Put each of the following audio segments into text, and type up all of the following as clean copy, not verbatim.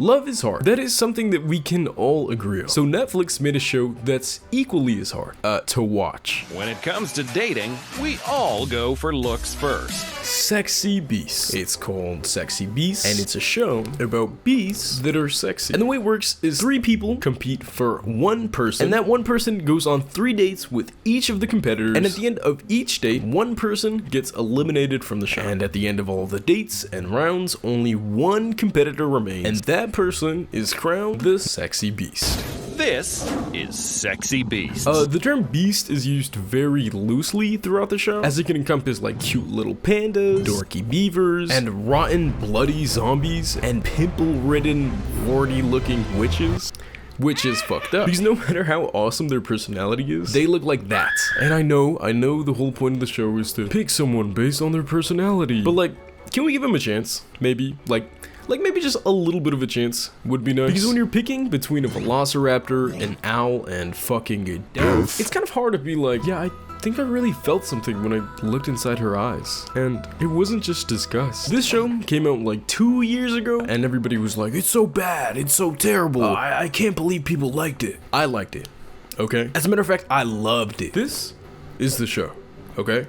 Love is hard. That is something that we can all agree on. So Netflix made a show that's equally as hard to watch. When it comes to dating, we all go for looks first. Sexy Beasts. It's called Sexy Beasts, and it's a show about beasts that are sexy. And the way it works is 3 people compete for 1 person, and that 1 person goes on 3 dates with each of the competitors, and at the end of each date, 1 person gets eliminated from the show. And at the end of all the dates and rounds, only 1 competitor remains, and that person is crowned the Sexy Beast. This is Sexy Beasts. The term beast is used very loosely throughout the show, as it can encompass like cute little pandas, dorky beavers, and rotten bloody zombies, and pimple-ridden, warty-looking witches. Which is fucked up, because no matter how awesome their personality is, they look like that. And I know the whole point of the show is to pick someone based on their personality, but like, can we give them a chance? Maybe, like maybe just a little bit of a chance would be nice. Because when you're picking between a velociraptor, an owl, and fucking a dove, it's kind of hard to be like, yeah, I think I really felt something when I looked inside her eyes. And it wasn't just disgust. This show came out like 2 years ago, and everybody was like, it's so bad, it's so terrible. I can't believe people liked it. I liked it, okay? As a matter of fact, I loved it. This is the show, okay?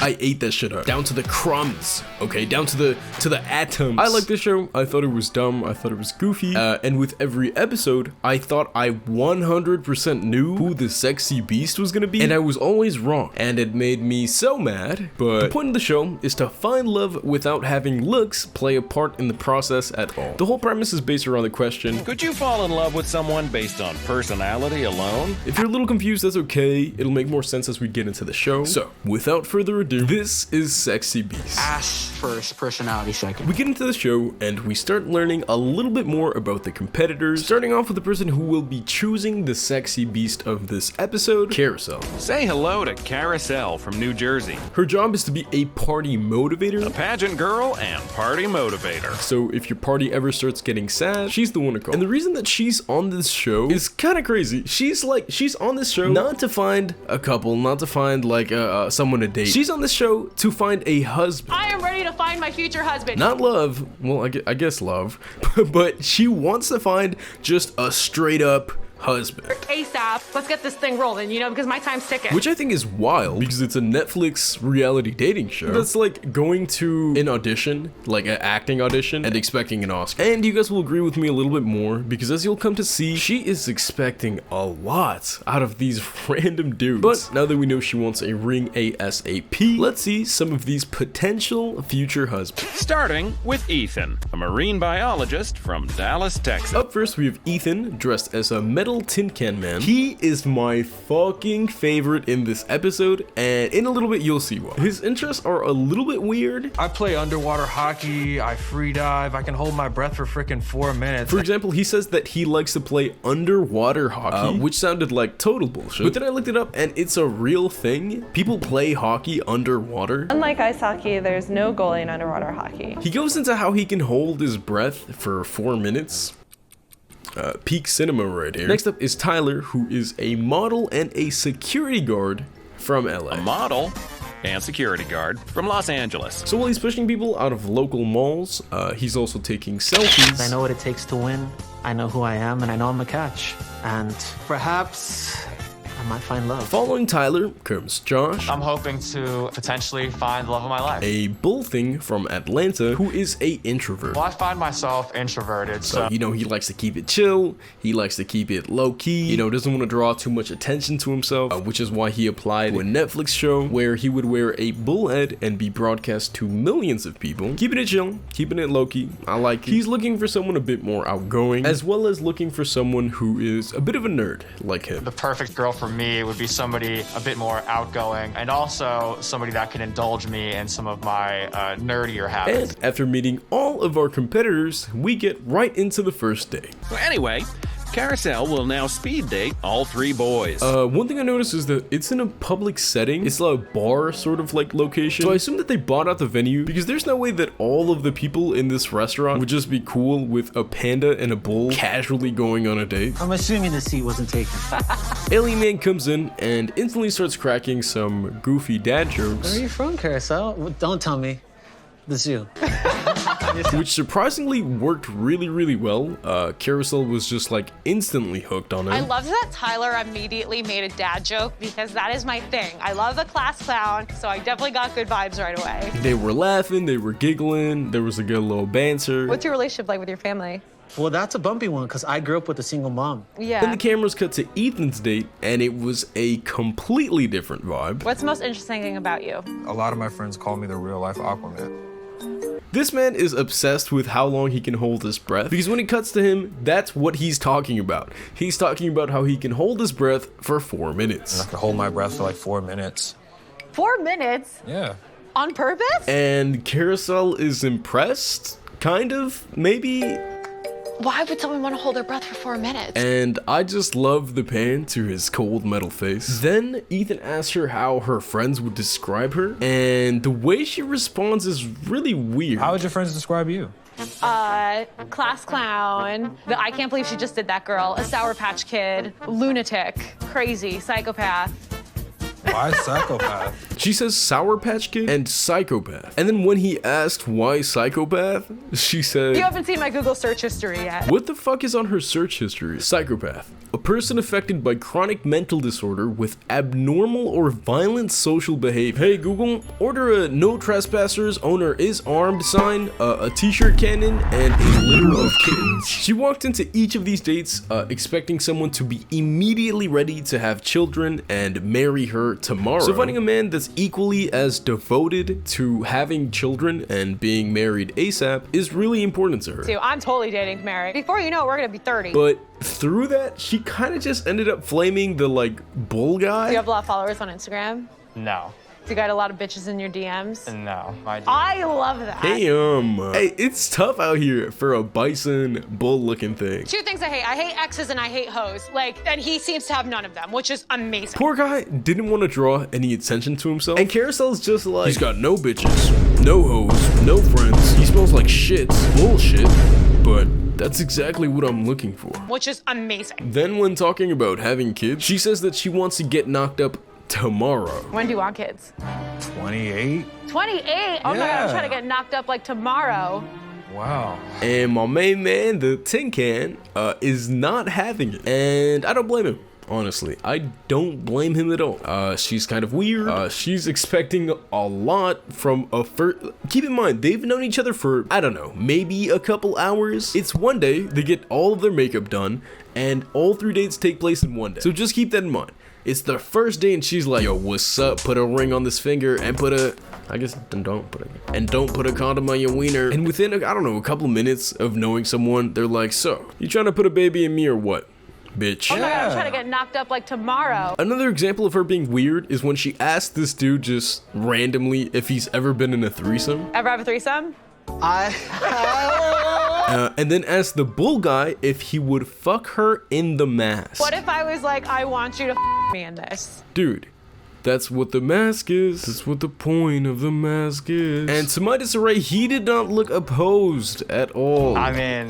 I ate that shit up, down to the crumbs, okay, down to the atoms. I like this show. I thought it was dumb. I thought it was goofy. And with every episode, I thought I 100% knew who the Sexy Beast was gonna be, and I was always wrong. And it made me so mad. But the point of the show is to find love without having looks play a part in the process at all. The whole premise is based around the question: could you fall in love with someone based on personality alone? If you're a little confused, that's okay. It'll make more sense as we get into the show. So, without further ado, this is Sexy Beast. Ash first, personality second. We get into the show and we start learning a little bit more about the competitors, starting off with the person who will be choosing the Sexy Beast of this episode, Carousel. Say hello to Carousel from New Jersey. Her job is to be a party motivator, a pageant girl and party motivator. So if your party ever starts getting sad, she's the one to call. And the reason that she's on this show is kind of crazy. She's on this show not to find a couple, not to find like someone to date. She's on this show to find a husband. I am ready to find my future husband. Not love. Well, I guess love. But she wants to find just a straight up husband. ASAP. Let's get this thing rolling, you know, because my time's ticking. Which I think is wild, because it's a Netflix reality dating show. That's like going to an audition, like an acting audition, and expecting an Oscar. And you guys will agree with me a little bit more, because as you'll come to see, she is expecting a lot out of these random dudes. But now that we know she wants a ring ASAP, let's see some of these potential future husbands. Starting with Ethan, a marine biologist from Dallas, Texas. Up first, we have Ethan, dressed as a metal tin can man. He is my fucking favorite in this episode, and in a little bit you'll see why. His interests are a little bit weird. I play underwater hockey, I free dive, I can hold my breath for freaking 4 minutes. For example, he says that he likes to play underwater hockey, which sounded like total bullshit. But then I looked it up and it's a real thing. People play hockey underwater. Unlike ice hockey, there's no goalie in underwater hockey. He goes into how he can hold his breath for 4 minutes. Peak cinema right here. Next up is Tyler, who is a model and a security guard from LA. A model and security guard from Los Angeles. So while he's pushing people out of local malls, he's also taking selfies. I know what it takes to win. I know who I am, and I know I'm a catch. And perhaps I might find love. Following Tyler comes Josh. I'm hoping to potentially find the love of my life. A bullthing from Atlanta who is a introvert. Well, I find myself introverted, so you know, he likes to keep it chill. He likes to keep it low key. You know, doesn't want to draw too much attention to himself, which is why he applied to a Netflix show where he would wear a bull head and be broadcast to millions of people. Keeping it chill, keeping it low key. I like it. He's looking for someone a bit more outgoing, as well as looking for someone who is a bit of a nerd like him. the perfect girl for me would be somebody a bit more outgoing and also somebody that can indulge me in some of my nerdier habits. And after meeting all of our competitors, we get right into the first day. Well, anyway, Carousel will now speed date all 3 boys. One thing I noticed is that it's in a public setting. It's a bar sort of like location. So I assume that they bought out the venue, because there's no way that all of the people in this restaurant would just be cool with a panda and a bull casually going on a date. I'm assuming the seat wasn't taken. Alien Man comes in and instantly starts cracking some goofy dad jokes. Where are you from, Carousel? Don't tell me. This is you. which surprisingly worked really well. Carousel was just like instantly hooked on him. I love that Tyler immediately made a dad joke because that is my thing. I love the class clown, so I definitely got good vibes right away. They were laughing, they were giggling, there was a good little banter. What's your relationship like with your family? Well, that's a bumpy one because I grew up with a single mom. Yeah. Then the cameras cut to Ethan's date, and it was a completely different vibe. What's the most interesting thing about you? A lot of my friends call me the real life Aquaman. This man is obsessed with how long he can hold his breath, because when it cuts to him, that's what he's talking about. He's talking about how he can hold his breath for 4 minutes. I can hold my breath for like 4 minutes. 4 minutes? Yeah. On purpose? And Carousel is impressed, kind of, maybe. Why would someone want to hold their breath for 4 minutes? And I just love the pan to his cold metal face. Then Ethan asks her how her friends would describe her, and the way she responds is really weird. How would your friends describe you? Class clown. I can't believe she just did that girl. A Sour Patch Kid. Lunatic. Crazy. Psychopath. Why psychopath? She says Sour Patch Kid and psychopath. And then when he asked why psychopath, she said, You haven't seen my Google search history yet. what the fuck is on her search history? Psychopath. A person affected by chronic mental disorder with abnormal or violent social behavior. Hey Google, order a no trespassers, owner is armed sign, a t-shirt cannon, and a litter of kittens. She walked into each of these dates expecting someone to be immediately ready to have children and marry her tomorrow. So finding a man that's equally as devoted to having children and being married ASAP is really important to her. I'm totally dating Mary. Before you know it, we're gonna be 30. But through that, she kind of just ended up flaming the like bull guy. Do you have a lot of followers on Instagram? No. Do you got a lot of bitches in your DMs? No. I love that. Damn. Hey, it's tough out here for a bison bull looking thing. 2 things I hate. I hate exes and I hate hoes. And he seems to have none of them, which is amazing. Poor guy didn't want to draw any attention to himself. And Carousel's just like, he's got no bitches, no hoes, no friends. He smells like shit, bullshit. But that's exactly what I'm looking for. Which is amazing. Then when talking about having kids, she says that she wants to get knocked up tomorrow. When do you want kids? 28? 28? Oh my God, I'm trying to get knocked up like tomorrow. Wow. And my main man, the tin can, is not having it. And I don't blame him. Honestly, I don't blame him at all. She's kind of weird. She's expecting a lot from a first. Keep in mind, they've known each other for, I don't know, maybe a couple hours. It's one day, they get all of their makeup done, and all 3 dates take place in one day. So just keep that in mind. It's the first day and she's like, yo, what's up? Put a ring on this finger and put a, I guess, don't put a condom on your wiener. And within, I don't know, a couple minutes of knowing someone, they're like, so, you trying to put a baby in me or what? Bitch. Oh my God, I'm trying to get knocked up like tomorrow. Another example of her being weird is when she asked this dude just randomly if he's ever been in a threesome. Ever have a threesome? And then asked the bull guy if he would fuck her in the mask. What if I was like, I want you to me in this? Dude, that's what the mask is. That's what the point of the mask is. And to my disarray, he did not look opposed at all. I mean,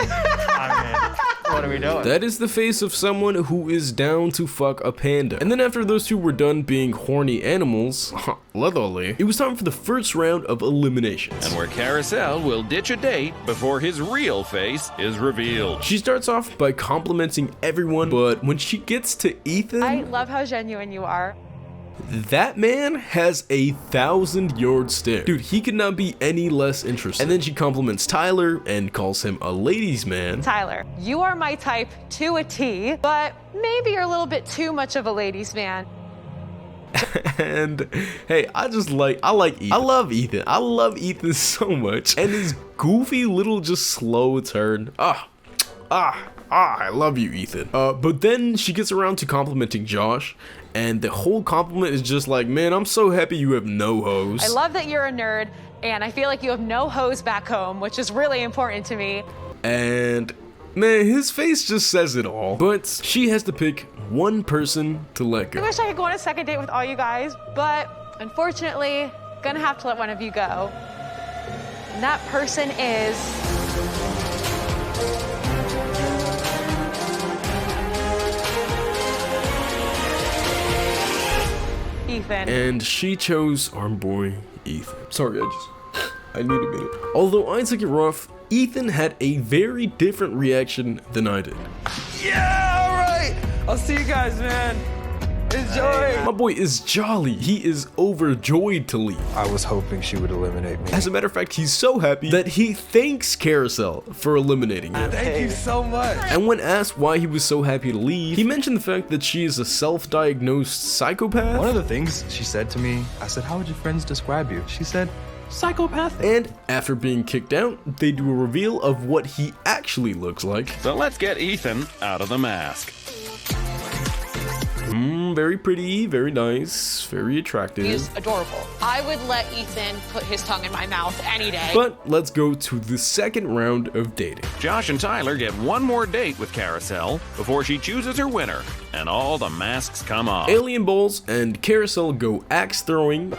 what are we doing? That is the face of someone who is down to fuck a panda. And then after those two were done being horny animals, literally, it was time for the first round of eliminations. And where Carousel will ditch a date before his real face is revealed. She starts off by complimenting everyone, but when she gets to Ethan, I love how genuine you are. that man has a 1,000-yard stare. Dude, he could not be any less interested. And then she compliments Tyler and calls him a ladies' man. Tyler, you are my type to a T, but maybe you're a little bit too much of a ladies' man. And hey, I like Ethan. I love Ethan. I love Ethan so much. And his goofy little just slow turn. I love you, Ethan. But then she gets around to complimenting Josh, and the whole compliment is just like, man, I'm so happy you have no hoes. I love that you're a nerd, and I feel like you have no hoes back home, which is really important to me. And man, his face just says it all. But she has to pick one person to let I go. wish I could go on a second date with all you guys, but unfortunately, gonna have to let one of you go. And that person is... Ethan. And she chose our boy Ethan. Sorry, I need a minute. Although I took it rough, Ethan had a very different reaction than I did. Yeah, all right. I'll see you guys, man. Enjoy. My boy is jolly. He is overjoyed to leave. I was hoping she would eliminate me. As a matter of fact, he's so happy that he thanks Carousel for eliminating him. Thank you so much. And when asked why he was so happy to leave, he mentioned the fact that she is a self-diagnosed psychopath. One of the things she said to me, I said, how would your friends describe you? She said, psychopathic. And after being kicked out, they do a reveal of what he actually looks like. So let's get Ethan out of the mask. Very pretty, very nice, very attractive. He's adorable. I would let Ethan put his tongue in my mouth any day. But let's go to the second round of dating. Josh and Tyler get one more date with Carousel before she chooses her winner, and all the masks come off. Alien Balls and Carousel go axe throwing,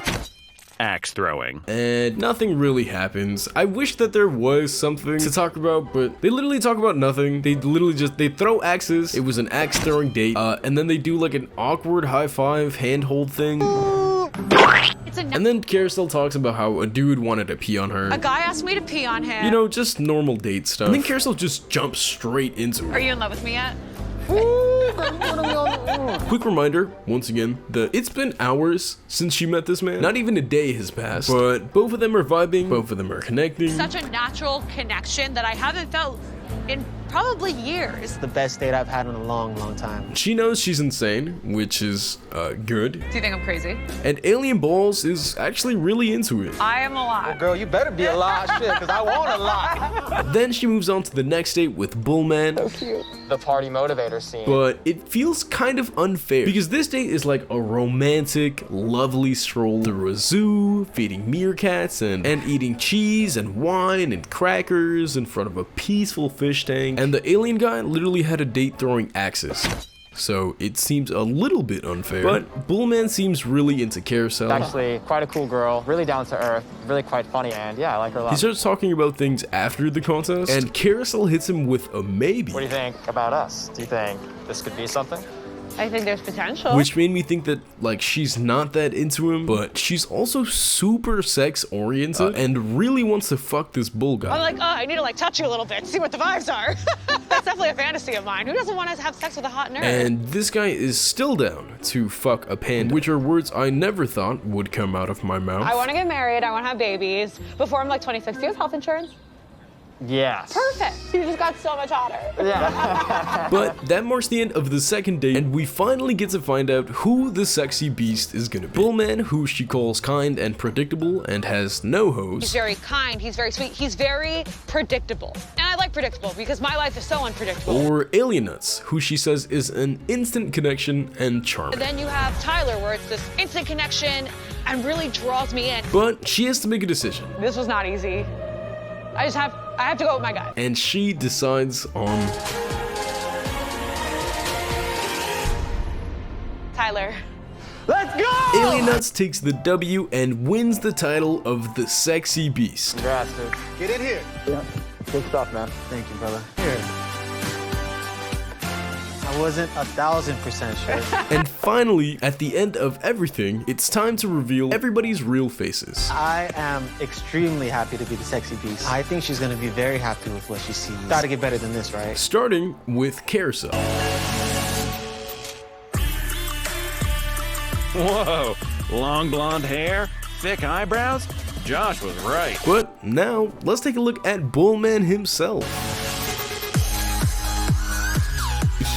Axe throwing. and nothing really happens. I wish that there was something to talk about, but they literally talk about nothing. They literally just, they throw axes. It was an axe throwing date, and then they do like an awkward high five handhold thing. And then Carousel talks about how a dude wanted to pee on her. A guy asked me to pee on him. You know, just normal date stuff. And then Carousel just jumps straight into Are it. you in love with me yet? Quick reminder, once again, that it's been hours since she met this man. Not even a day has passed. But both of them are vibing, both of them are connecting. Such a natural connection that I haven't felt in probably years. The best date I've had in a long, long time. She knows she's insane, which is good. Do you think I'm crazy? And Alien Balls is actually really into it. I am a lot. Girl, you better be a lot, shit, because I want a lot. Then she moves on to the next date with Bullman. The party motivator scene. But it feels kind of unfair because this date is like a romantic, lovely stroll through a zoo, feeding meerkats and eating cheese and wine and crackers in front of a peaceful fish tank. And the alien guy literally had a date throwing axes. So it seems a little bit unfair. But Bullman seems really into Carousel. Actually, quite a cool girl, really down to earth, really quite funny, and yeah, I like her a lot. He starts talking about things after the contest, and Carousel hits him with a maybe. What do you think about us? Do you think this could be something? I think there's potential. Which made me think that, like, she's not that into him, but she's also super sex-oriented and really wants to fuck this bull guy. I'm like, oh, I need to like touch you a little bit, see what the vibes are. That's definitely a fantasy of mine. Who doesn't want to have sex with a hot nerd? And this guy is still down to fuck a panda, which are words I never thought would come out of my mouth. I want to get married, I want to have babies. Before I'm like 26, do you have health insurance? Yes. Perfect. You just got so much hotter. Yeah. But that marks the end of the second date, and we finally get to find out who the sexy beast is gonna be. Bullman, who she calls kind and predictable and has no hose. He's very kind, he's very sweet, he's very predictable. And I like predictable because my life is so unpredictable. Or Alien Nuts, who she says is an instant connection and charming. And then you have Tyler, where it's this instant connection and really draws me in. But she has to make a decision. This was not easy. I have to go with my gut. And she decides on Tyler. Let's go! Alien Nuts takes the W and wins the title of the sexy beast. Congrats, dude. Get in here. Yeah. Good stuff, man. Thank you, brother. Here. I wasn't 1,000% sure. And finally, at the end of everything, it's time to reveal everybody's real faces. I am extremely happy to be the sexy beast. I think she's gonna be very happy with what she sees. Gotta get better than this, right? Starting with Carousel. Whoa, long blonde hair, thick eyebrows? Josh was right. But now, let's take a look at Bullman himself.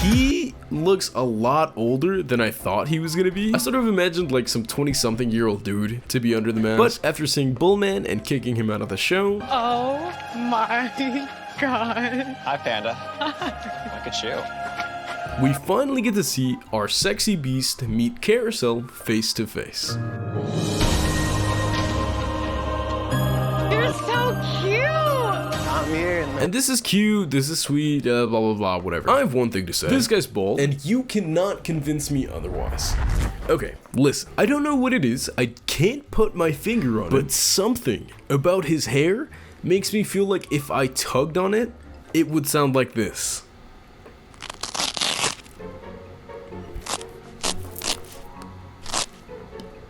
He looks a lot older than I thought he was gonna be. I sort of imagined like some 20-something-year-old dude to be under the mask. But after seeing Bullman and kicking him out of the show, Oh my God. Hi, Panda. Look at you. we finally get to see our sexy beast meet Carousel face to face. You're so cute. I'm here And this is cute, this is sweet, blah blah blah, whatever. I have one thing to say. This guy's bald, and you cannot convince me otherwise. Okay, listen. I don't know what it is, I can't put my finger on it, but something about his hair makes me feel like if I tugged on it, it would sound like this.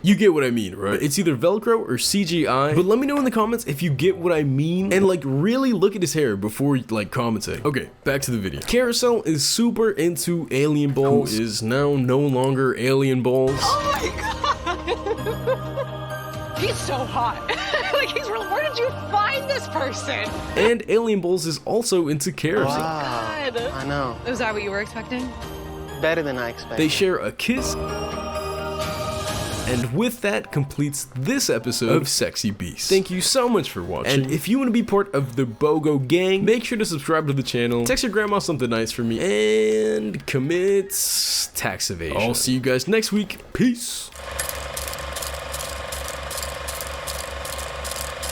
You get what I mean, right? It's either Velcro or CGI, but let me know in the comments if you get what I mean, and like really look at his hair before like commenting. Okay, back to the video. Carousel is super into alien balls, who is now no longer alien balls. Oh my god! He's so hot. Like, where did you find this person? And alien balls is also into Carousel. Wow. God. I know. Was that what you were expecting? Better than I expected. They share a kiss. And with that completes this episode of Sexy Beast. Thank you so much for watching. And if you want to be part of the Bogo Gang, make sure to subscribe to the channel, text your grandma something nice for me, and commit tax evasion. I'll see you guys next week. Peace.